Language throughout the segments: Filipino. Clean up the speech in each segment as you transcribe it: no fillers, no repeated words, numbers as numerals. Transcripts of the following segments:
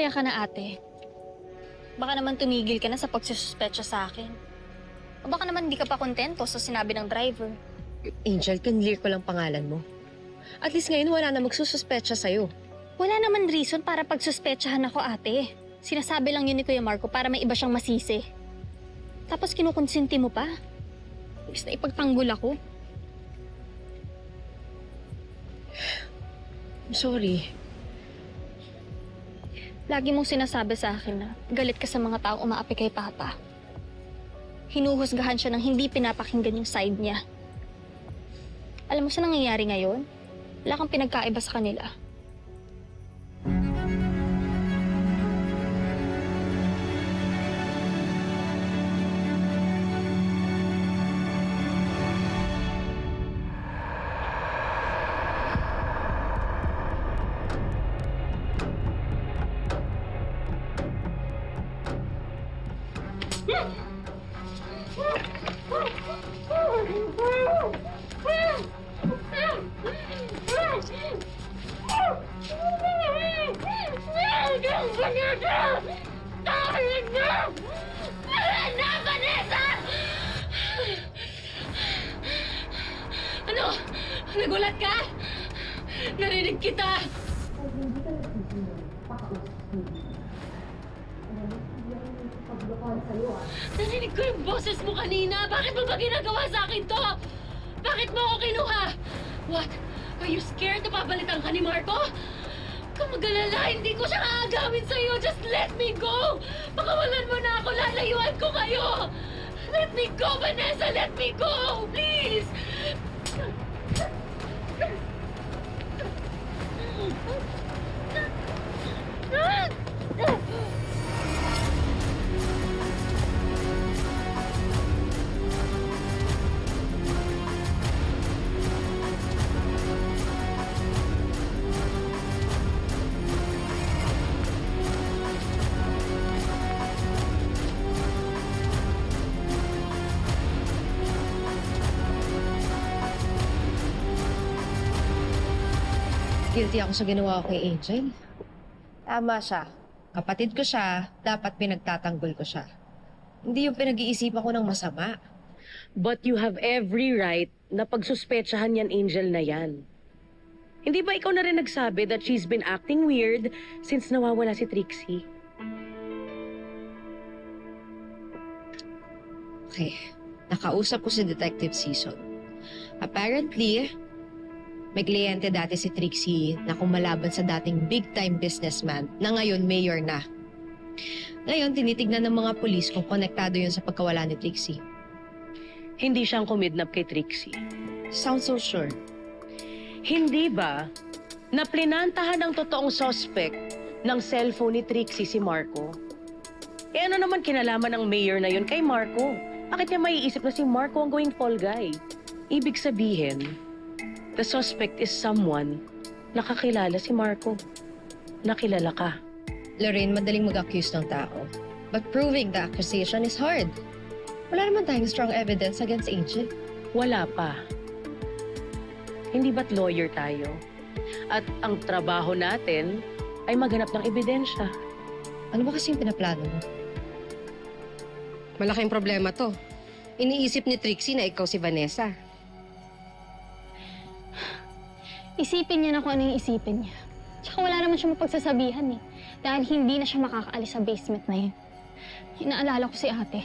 masaya ka na, ate. Baka naman tumigil ka na sa pagsususpecha sa akin. O baka naman hindi ka pa kontento sa sinabi ng driver. Angel, kinlear ko lang pangalan mo. At least ngayon wala na magsususpecha sa'yo. Wala naman reason para pagsuspetsahan ako, ate. Sinasabi lang yun ni Kuya Marco para may iba siyang masisi. Tapos kinukonsinti mo pa. Ibig na ipagtanggol ako. I'm sorry. Lagi mong sinasabi sa akin na galit ka sa mga taong umaapi kay Papa. Hinuhusgahan siya ng hindi pinapakinggan yung side niya. Alam mo sa nangyayari ngayon? Wala kang pinagkaiba sa kanila. Ano? Nagulat ka? Narinig kita! Narinig ko yung boses mo kanina! Bakit mo ba ginagawa sa akin to? Bakit mo ako kinuha? What? Are you scared na papalitan ka ni Marco? Kung mag-alala, hindi ko siya aagawin sa'yo. Just let me go! Pakawalan mo na ako, lalayuan ko kayo! Let me go, Vanessa! Let me go! Please! Guilty ako sa ginawa ko kay Angel. Tama siya. Kapatid ko siya, dapat pinagtatanggol ko siya. Hindi yung pinag-iisipan ko ng masama. But you have every right na pagsuspetsahan yan, Angel na yan. Hindi ba ikaw na rin nagsabi that she's been acting weird since nawawala si Trixie? Okay, nakausap ko si Detective Season. Apparently, may kliyente dati si Trixie na kumalaban sa dating big-time businessman na ngayon mayor na. Ngayon, tinitignan ng mga pulis kung konektado yun sa pagkawala ni Trixie. Hindi siyang kumidnap kay Trixie. Sounds so sure. Hindi ba na plinantahan ng totoong suspect ng cellphone ni Trixie si Marco? Eh ano naman kinalaman ng mayor na yun kay Marco? Bakit niya maiisip na si Marco ang going fall guy? Ibig sabihin, the suspect is someone nakakilala si Marco. Nakilala ka. Lorraine, madaling mag-accuse ng tao. But proving the accusation is hard. Wala naman tayong strong evidence against Angel. Wala pa. Hindi ba't lawyer tayo? At ang trabaho natin ay maghanap ng ebidensya. Ano ba kasing pinaplano mo? Malaking problema to. Iniisip ni Trixie na ikaw si Vanessa. Isipin niya na kung ano yung isipin niya. Tsaka wala naman siya mapagsasabihan eh. Dahil hindi na siya makakaalis sa basement na yun. Inaalala ko si ate.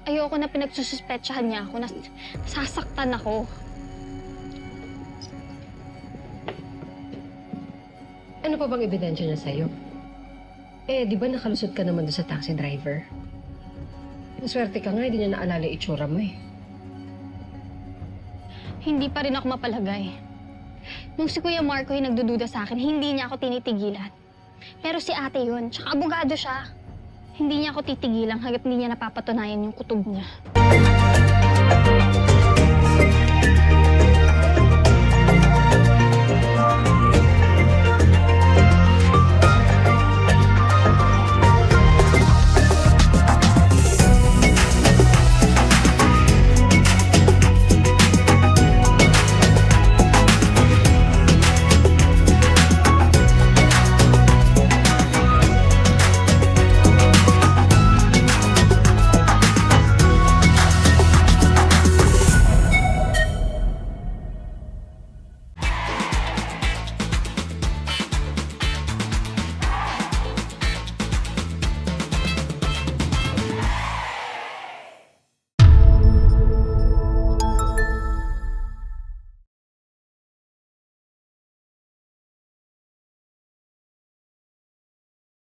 Ayoko na pinagsususpetsahan niya ako. Nasasaktan ako. Ano pa bang ebidensya niya sa'yo? Eh, di ba nakalusot ka naman doon sa taxi driver? Maswerte ka nga, hindi niya naalala yung itsura mo eh. Hindi pa rin ako mapalagay. Nung si Kuya Marco yung nagdududa sa akin, hindi niya ako tinitigilan. Pero si ate yun, tsaka abogado siya. Hindi niya ako titigilan hanggat hindi niya napapatunayan yung kutob niya.